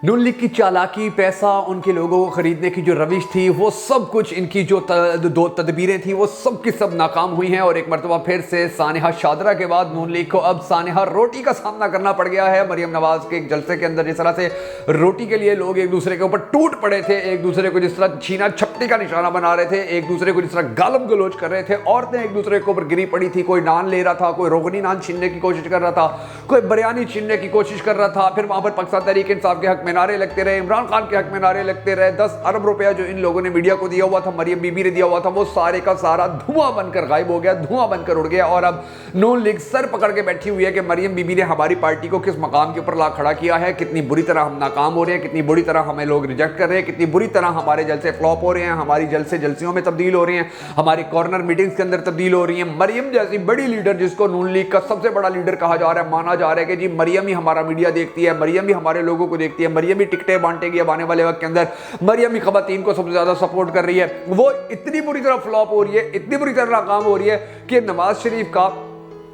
नून league की चालाकी, पैसा, उनके लोगों को खरीदने की जो रविश थी, वो सब कुछ, इनकी जो दो तदबीरें थी, वो सब की सब नाकाम हुई हैं। और एक मरतबा फिर से सानेहा शादरा के बाद नून लीग को अब सानेहा रोटी का सामना करना पड़ गया है। मरियम नवाज के एक जलसे के अंदर जिस तरह से रोटी के लिए लोग एक दूसरे के ऊपर टूट पड़े थे, एक दूसरे को जिस तरह छीना छपटी का निशाना बना रहे थे, एक दूसरे को जिस तरह गालम गलोच कर रहे थे, औरतें एक दूसरे के ऊपर गिरी पड़ी थी। कोई नान ले रहा था, कोई रोगनी नान छीनने की कोशिश कर रहा था, कोई बिरयानी छीनने की कोशिश कर रहा था। फिर वहां पर पाकिस्तान तहरीक इंसाफ के हक में नारे लगते रहे, इमरान खान के हक में नारे लगते रहे। 10 अरब रुपया जो इन लोगों ने मीडिया को दिया हुआ था, मरियम बीबी ने दिया हुआ था, वो सारे का सारा धुआं बनकर गायब हो गया, धुआं बनकर उड़ गया। और अब नून लीग सर पकड़ के बैठी हुई है कि मरियम बीबी ने हमारी पार्टी को किस मकाम के ऊपर ला खड़ा किया है, कितनी बुरी तरह हम नाकाम हो रहे हैं, कितनी बुरी तरह हमें लोग रिजेक्ट कर रहे हैं, कितनी बुरी तरह हमारे जलसे फ्लॉप हो रहे हैं, हमारी जलसे जलसियों में तब्दील हो रही हैं, हमारी कॉर्नर मीटिंग्स के अंदर तब्दील हो रही हैं। मरियम जैसी बड़ी लीडर, जिसको नून लीग का सबसे बड़ा लीडर कहा जा रहा है, माना जा रहा है कि जी मरियम ही हमारा मीडिया देखती है, मरियम ही हमारे लोगों को देखती है, मरियम ही टिकटें बांटेगी अब आने वाले वक्त के अंदर, मरियम ही खवातीन को सबसे ज्यादा सपोर्ट कर रही है, वो इतनी बुरी तरह फ्लॉप हो रही है, इतनी बुरी तरह नाकाम हो रही है कि नवाज शरीफ का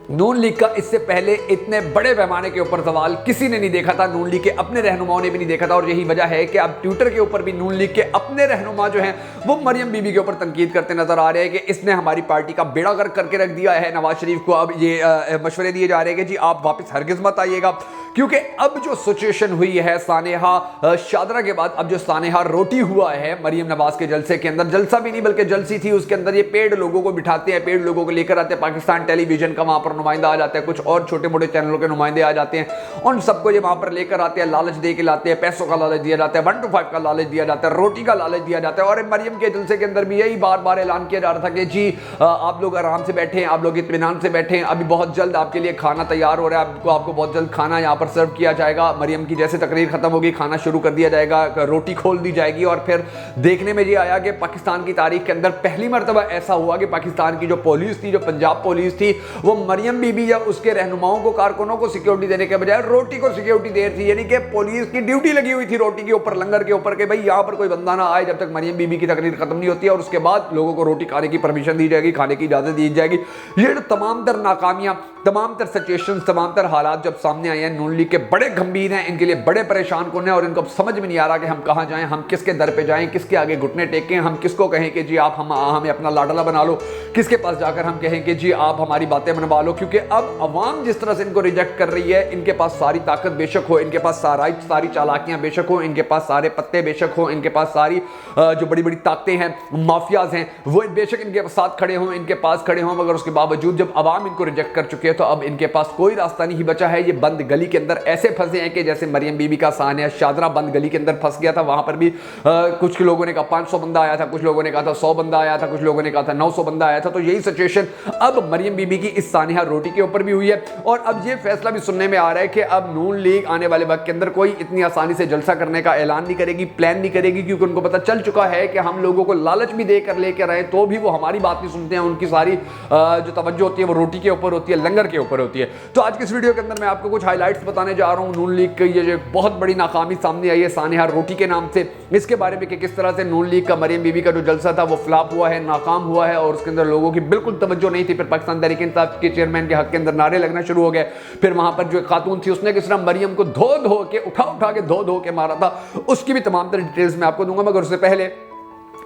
नून लीग का इससे पहले इतने बड़े पैमाने के ऊपर सवाल किसी ने नहीं देखा था, नून लीग के अपने रहनुमाओं ने भी नहीं देखा था। और यही वजह है कि अब ट्विटर के ऊपर भी नून लीग के अपने रहनुमा जो हैं वो मरियम बीबी के ऊपर तनकीद करते नजर आ रहे हैं कि इसने हमारी पार्टी का बेड़ा गर्क करके रख दिया है। नवाज शरीफ को अब ये मशवरे दिए जा रहे हैं कि जी आप वापस हरगिज मत आइएगा, क्योंकि अब जो सिचुएशन हुई है सानेहा शादरा के बाद, अब जो सानेहा रोटी हुआ है मरियम नवाज के जलसे के अंदर, जलसा भी नहीं बल्कि जलसी थी, उसके अंदर ये पेड़ लोगों को बिठाते हैं, पेड़ लोगों को लेकर आते हैं, पाकिस्तान टेलीविजन का वहां पर नुमाइंदा आ जाता है, कुछ और छोटे मोटे चैनलों के नुमाइंदे आ जाते हैं, उन सबको ये वहां पर लेकर आते हैं, लालच दे के लाते हैं, पैसों का लालच दिया जाता है, 1 to 5 का लालच दिया जाता है, रोटी का लालच दिया जाता है। और मरियम के जलसे के अंदर भी यही बार बार ऐलान किया जा रहा था कि जी आप लोग आराम से बैठे, आप लोग इत्मीनान से बैठे, अभी बहुत जल्द आपके लिए खाना तैयार हो रहा है, आपको बहुत जल्द खाना यहाँ पर सर्व किया जाएगा। मरियम की जैसे तकरीर खत्म होगी, खाना शुरू कर दिया जाएगा, रोटी खोल दी जाएगी। और फिर देखने में ये आया कि पाकिस्तान की तारीख के अंदर पहली मर्तबा ऐसा हुआ कि पाकिस्तान की जो पुलिस थी, जो पंजाब पुलिस थी, वो मरियम बीबी या उसके रहनुमाओं को, कारकुनों को सिक्योरिटी देने के बजाय रोटी को सिक्योरिटी दे रही थी। यानी कि पुलिस की ड्यूटी लगी हुई थी रोटी के ऊपर, लंगर के ऊपर, कि भाई यहां पर कोई बंदा ना आए जब तक मरियम बीबी की तकरीर खत्म नहीं होती है, और उसके बाद लोगों को रोटी खाने की परमिशन दी जाएगी, खाने की इजाजत दी जाएगी। ये तमाम तर नाकामियां, तमाम तर सिचुएशंस, तमाम तर हालात जब सामने आए हैं, नून लीग के बड़े गंभीर हैं, इनके लिए बड़े परेशान कौन है, और इनको समझ में नहीं आ रहा कि हम कहां जाएं, हम किसके दर पे जाएं, किसके आगे घुटने टेकें, हम किसको कहें कि जी आप हमें अपना लाडला बना लो, किसके पास जाकर हम कहें कि जी आप हमारी बातें मनवा लो। क्योंकि अब अवाम जिस तरह से इनको रिजेक्ट कर रही है, इनके पास सारी ताकत बेशक हो, इनके पास सारी चालाकियां बेशक हो, इनके पास सारे पत्ते बेशक हो, इनके पास सारी जो बड़ी बड़ी ताकतें हैं, माफियाज हैं, वो बेशक इनके साथ खड़े हों, इनके पास खड़े हों, मगर उसके बावजूद जब अवाम इनको रिजेक्ट कर चुके हैं तो अब इनके पास कोई रास्ता नहीं बचा है। ये बंद गली के अंदर ऐसे फंसे हैं कि जैसे मरियम बीबी का सानिया शादरा बंद गली के अंदर फंस गया था। वहां पर भी कुछ लोगों ने कहा 500 बंदा आया था, कुछ लोगों ने कहा था 100 बंदा आया था, कुछ लोगों ने कहा था 900 बंदा आया था। तो यही सिचुएशन अब मरियम बीबी की इस सानिया रोटी के ऊपर भी हुई है। और अब ये फैसला भी सुनने में आ रहा है कि अब नून लीग आने वाले वक्त के अंदर कोई इतनी आसानी से जलसा करने का ऐलान नहीं करेगी, प्लान नहीं करेगी, क्योंकि उनको पता चल चुका है कि हम लोगों को लालच भी देकर लेकर आए तो भी वो हमारी बात नहीं सुनते हैं। उनकी सारी जो तवज्जो होती है वो रोटी के ऊपर होती है, लंगर के ऊपर होती है। तो आज की इस वीडियो के अंदर मैं आपको कुछ हाईलाइट्स बताने जा रहा हूं नून लीग की ये जो बहुत बड़ी नाकामी सामने आई है सानिया रोटी के नाम से, इसके बारे में कि किस तरह से नून लीग का मरियम बीबी का जो जलसा था वो फ्लॉप हुआ है, नाकाम हुआ है, और उसके अंदर लोगों की बिल्कुल तवज्जो नहीं थी। फिर पाकिस्तान तहरीक इंसाफ के चेयरमैन के हक के अंदर नारे लगना शुरू हो गए। फिर वहां पर जो खातून थी उसने किस तरह मरियम को धो के उठा के मारा था, उसकी भी तमाम तरह डिटेल्स मैं आपको दूंगा। मगर उससे पहले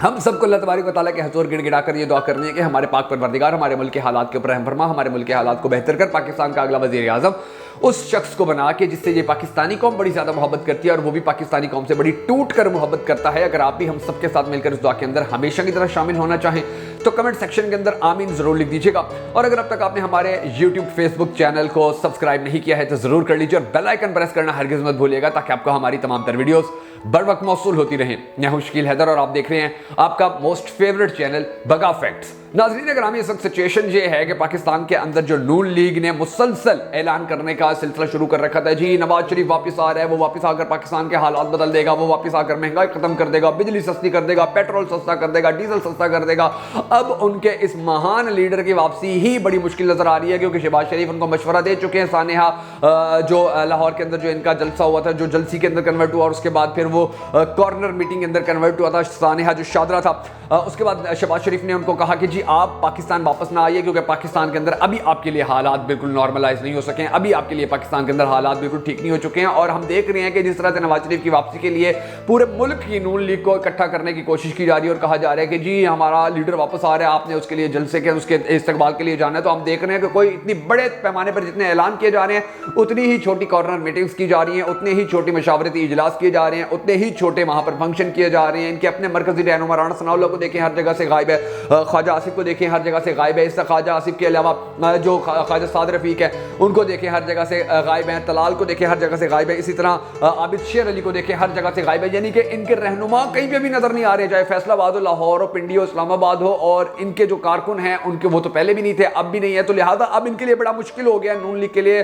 हम सबको अल्लाह तबारक व तआला के हजूर गिड़गिड़ाकर ये दुआ करनी है कि हमारे पाक परवरदिगार हमारे मुल्क के हालात के ऊपर रहम फरमा, हमारे मुल्क के हालात को बेहतर कर, पाकिस्तान का अगला वज़ीर आज़म उस शख्स को बना के जिससे ये पाकिस्तानी कौम बड़ी ज्यादा मोहब्बत करती है और वो भी पाकिस्तानी कौम से बड़ी टूट कर मोहब्बत करता है। अगर आप भी हम सबके साथ मिलकर इस दुआ के अंदर हमेशा की तरह शामिल होना चाहें तो कमेंट सेक्शन के अंदर आमीन जरूर लिख दीजिएगा। और अगर अब तक आपने हमारे यूट्यूब फेसबुक चैनल को सब्सक्राइब नहीं किया है तो जरूर कर लीजिए, और बेल आइकन प्रेस करना हरगिज मत भूलिएगा ताकि आपको हमारी तमाम तर वीडियोस बर वक्त मौसूल होती रहें। मैं हूं शकील हैदर और आप देख रहे हैं आपका मोस्ट फेवरेट चैनल बगा फैक्ट्स। नाज़रीन अगर इस वक्त सिचुएशन ये है कि पाकिस्तान के अंदर जो नून लीग ने मुसलसल ऐलान करने का सिलसिला शुरू कर रखा था, जी नवाज शरीफ वापस आ रहा है, वो वापस आकर पाकिस्तान के हालात बदल देगा, वो वापस आकर महंगाई खत्म कर देगा, बिजली सस्ती कर देगा, पेट्रोल सस्ता कर देगा, डीजल सस्ता कर देगा, अब उनके इस महान लीडर की वापसी ही बड़ी मुश्किल नजर आ रही है, क्योंकि शहबाज शरीफ उनको मशवरा दे चुके हैं। सानेहा जो लाहौर के अंदर जो इनका जलसा हुआ था, जो जलसी के अंदर कन्वर्ट हुआ, और उसके बाद फिर वो कॉर्नर मीटिंग के अंदर कन्वर्ट हुआ था, सानेहा जो शादरा था, उसके बाद शहबाज शरीफ ने उनको कहा कि जी आप पाकिस्तान वापस ना आइए, क्योंकि पाकिस्तान के अंदर अभी आपके लिए हालात बिल्कुल नॉर्मलाइज नहीं हो सके हैं, अभी आपके लिए पाकिस्तान के अंदर हालात बिल्कुल ठीक नहीं हो चुके हैं। और हम देख रहे हैं कि जिस तरह से नवाज शरीफ की वापसी के लिए पूरे मुल्क की नून लीग को इकट्ठा करने की कोशिश की जा रही है और कहा जा रहा है कि जी हमारा लीडर वापस आ रहा है, आपने उसके लिए जलसे के उसके इस्तकबाल के लिए जाना है। तो हम देख रहे हैं कि कोई इतनी बड़े पैमाने पर जितने ऐलान किए जा रहे हैं, उतनी ही छोटी कॉर्नर मीटिंग्स की जा रही हैं, उतने ही छोटी मशावरती इजलास किए जा रहे हैं, उतने ही छोटे वहां पर फंक्शन किए जा रहे हैं। इनके अपने मरकजी रहनुमा राणा सनाउल्लाह को देखें हर जगह से गायब है, ख्वाजा आसिफ को देखें हर जगह से गायब है, इससे ख्वाजा आसिफ के अलावा जो ख्वाजा साद रफीक है उनको देखें हर जगह से गायब है, तलाल को देखें हर जगह से गायब है, इसी तरह आबिद शेर अली को देखें हर जगह से गायब है। यानी कि इनके रहनुमा कहीं पे भी नजर नहीं आ रहे, चाहे फैसलाबाद हो, लाहौर हो, पिंडी हो, इस्लामाबाद हो। और इनके जो कारकुन हैं उनके वो तो पहले भी नहीं थे, अब भी नहीं है, तो लिहाजा अब इनके लिए बड़ा मुश्किल हो गया नून लीग के लिए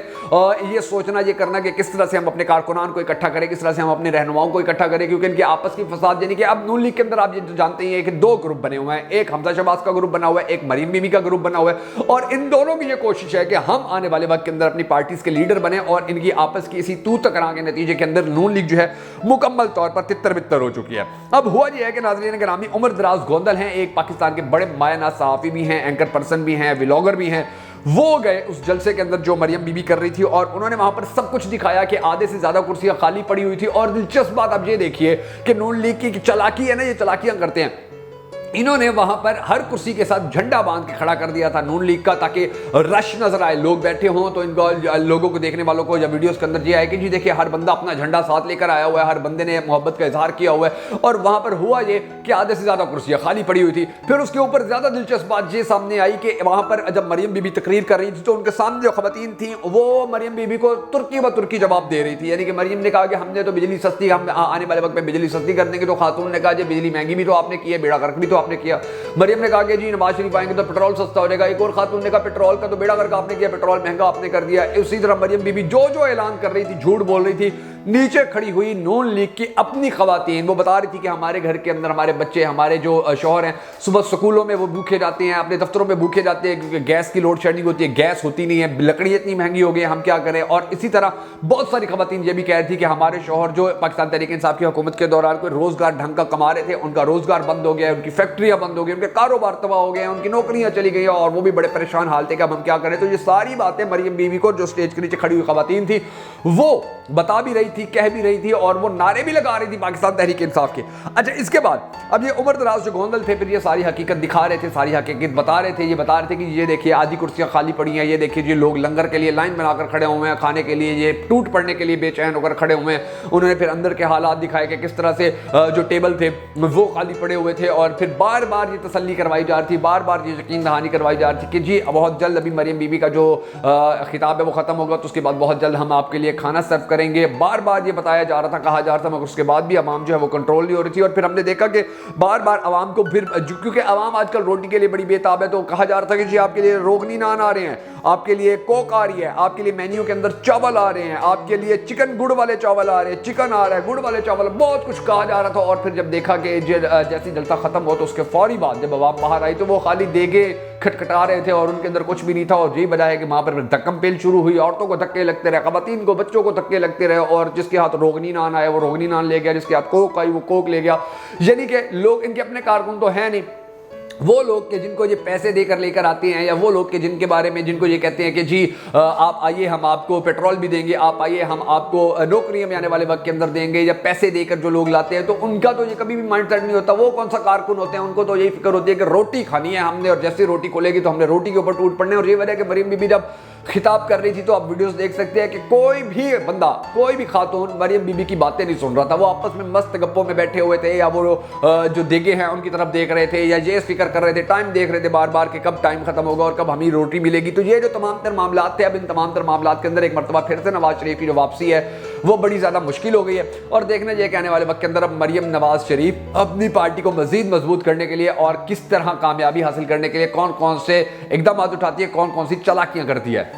ये सोचना, ये करना कि किस तरह से हम अपने कारकुनान को इकट्ठा करें, किस तरह से हम अपने रहनुमाओं को इकट्ठा करें, क्योंकि इनके आपस की फसाद, यानी कि अब नून लीग के अंदर आप ये जानते ही हैं कि दो ग्रुप बने हुए हैं, एक हमजा शहबाज का ग्रुप बना हुआ है, एक मरीम बीबी का ग्रुप बना हुआ है। और इन दोनों की ये कोशिश है कि हम आने वाले वक्त के अंदर अपनी पार्टीज के लीडर बने, और इनकी आपस की इसी तू तकरार के नतीजे के अंदर नून लीग जो है मुकम्मल तौर पर तितर बितर हो चुकी है। अब हुआ यह है कि नाज़रीन गिरामी, उमर दराज गोंदल हैं, एक पाकिस्तान के बड़े मायना सहाफ़ी भी हैं, एंकर पर्सन भी हैं, व्लॉगर भी हैं। वो गए उस जलसे के अंदर जो मरियम बीबी कर रही थी, और उन्होंने वहां पर सब कुछ दिखाया कि आधे से ज्यादा कुर्सियां खाली पड़ी हुई थी। और दिलचस्प बात आप ये देखिए कि नून लीग की चालाकी है ना, ये चालाकियां करते हैं, इन्होंने वहां पर हर कुर्सी के साथ झंडा बांध के खड़ा कर दिया था नून लीग का, ताकि रश नजर आए, लोग बैठे हों तो इनको लोगों को, देखने वालों को या वीडियोस के अंदर ये आए कि जी देखिए हर बंदा अपना झंडा साथ लेकर आया हुआ है, हर बंदे ने मोहब्बत का इजहार किया हुआ है। और वहां पर हुआ ये कि आधे से ज्यादा कुर्सियां खाली पड़ी हुई थी। फिर उसके ऊपर ज्यादा दिलचस्प बात ये सामने आई कि वहां पर जब मरियम बीबी तकरीर कर रही थी तो उनके सामने जो खवातीन थी वो मरियम बीबी को तुर्की व तुर्की जवाब दे रही थी। यानी कि मरियम ने कहा कि हमने तो बिजली सस्ती, हम आने वाले वक्त में बिजली सस्ती कर देंगे, तो खातून ने कहा जी बिजली महंगी भी तो आपने की है, बेड़ा गर्क भी तो आपने किया। मरियम ने कहा कि जी नवाज शरीफ आएंगे तो पेट्रोल सस्ता हो जाएगा। एक और खातून ने कहा पेट्रोल का तो बेड़ा गर्क आपने किया, पेट्रोल महंगा आपने कर दिया। उसी तरह मरियम बीबी जो जो ऐलान कर रही थी, झूठ बोल रही थी, नीचे खड़ी हुई नून लीग की अपनी खवातीन वो बता रही थी कि हमारे घर के अंदर हमारे बच्चे, हमारे जो शौहर हैं, सुबह स्कूलों में वो भूखे जाते हैं, अपने दफ्तरों में भूखे जाते हैं, क्योंकि गैस की लोड शेडिंग होती है, गैस होती नहीं है, लकड़ी इतनी महंगी हो गई, हम क्या करें। और इसी तरह बहुत सारी खवातीन ये भी कह रही थी कि हमारे शौहर जो पाकिस्तान तहरीक इंसाफ की हुकूमत के दौरान कोई रोजगार ढंग का कमा रहे थे, उनका रोजगार बंद हो गया है, उनकी फैक्ट्रियां बंद हो गई, उनके कारोबार तबाह हो गए हैं, उनकी नौकरियां चली गई और वो भी बड़े परेशान हाल थे कि अब हम क्या करें। तो ये सारी बातें मरियम बीबी को, जो स्टेज के नीचे खड़ी हुई खवातीन थी, वो बता भी रही थी, कह भी रही थी, और वो नारे भी लगा रही थी पाकिस्तान तहरीक इंसाफ के। अच्छा, इसके बाद अब ये उमर दराज जो गोंदल थे, फिर ये सारी हकीकत दिखा रहे थे, सारी हकीकत बता रहे थे। ये बता रहे थे कि ये देखिए आधी कुर्सियां खाली पड़ी हैं, ये देखिए जी लोग लंगर के लिए लाइन बनाकर खड़े हुए हैं, खाने के लिए ये टूट पड़ने के लिए बेचैन होकर खड़े हुए हैं। उन्होंने फिर अंदर के हालात दिखाए कि किस तरह से जो टेबल थे वो खाली पड़े हुए थे, और फिर बार बार ये तसल्ली करवाई जा रही थी, बार बार ये यकीन दहानी करवाई जा रही थी कि जी बहुत जल्द अभी मरियम बीबी का जो खिताब है वो खत्म होगा, तो उसके बाद बहुत जल्द हम आपके लिए खाना सर्व करेंगे। बार बार ये बताया जा रहा था, कहा जा रहा था, मगर उसके बाद भी आवाम जो है वो कंट्रोल नहीं हो रही थी। और फिर हमने देखा कि बार बार आवाम को फिर, क्योंकि आवाम आजकल रोटी के लिए बड़ी बेताब है, तो कहा जा रहा था कि जी आपके लिए रोगनी नान आ रहे हैं, आपके लिए कोक आ रही है, आपके लिए मेन्यू के अंदर चावल आ रहे हैं, आपके लिए चिकन गुड़ वाले चावल आ रहे हैं, चिकन आ रहा है गुड़ वाले चावल, बहुत कुछ कहा जा रहा था। और फिर जब देखा कि जैसी जलसा खत्म हो तो उसके फौरी बाद जब आवाम बाहर आई तो वो खाली देगे खटखटा रहे थे और उनके अंदर कुछ भी नहीं था। और यही वजह है कि वहां पर धक्कम पेल शुरू हुई, औरतों को धक्के लगते रहे, खवातीन को, बच्चों को धक्के लगते रहे, और जिसके हाथ रोगनी नान आया वो रोगनी नान ले गया, जिसके हाथ कोक आई वो कोक ले गया। यानी कि लोग इनके अपने कारकुन तो है नहीं, वो लोग के जिनको ये पैसे देकर लेकर आते हैं, या वो लोग के जिनके बारे में जिनको ये कहते हैं कि जी आप आइए हम आपको पेट्रोल भी देंगे, आप आइए हम आपको नौकरियां में आने वाले वक्त के अंदर देंगे, या पैसे देकर जो लोग लाते हैं, तो उनका तो ये कभी भी माइंड सेट नहीं होता। वो कौन सा कारकुन होते हैं, उनको तो यही फिक्र होती है कि रोटी खानी है हमने, और जैसे रोटी खोलेगी तो हमने रोटी के ऊपर टूट पड़ने। और ये वजह है कि मरियम बीबी जब खिताब कर रही थी तो आप वीडियोस देख सकते हैं कि कोई भी बंदा, कोई भी खातून मरियम बीबी की बातें नहीं सुन रहा था। वो आपस में मस्त गप्पों में बैठे हुए थे, या वो जो देगे हैं उनकी तरफ देख रहे थे, या ये फिक्र कर रहे थे, टाइम देख रहे थे बार बार कि कब टाइम खत्म होगा और कब हमें रोटी मिलेगी। तो ये जो तमाम तर मामलात थे, अब इन तमाम तर मामलात के अंदर एक मरतबा फिर से नवाज शरीफ की जो वापसी है वो बड़ी ज्यादा मुश्किल हो गई है। और देखने ये कहने वाले वक्त के अंदर अब मरियम नवाज शरीफ अपनी पार्टी को मजीद मजबूत करने के लिए और किस तरह कामयाबी हासिल करने के लिए कौन कौन से इकदाम उठाती है, कौन कौन सी चालाकियां करती है।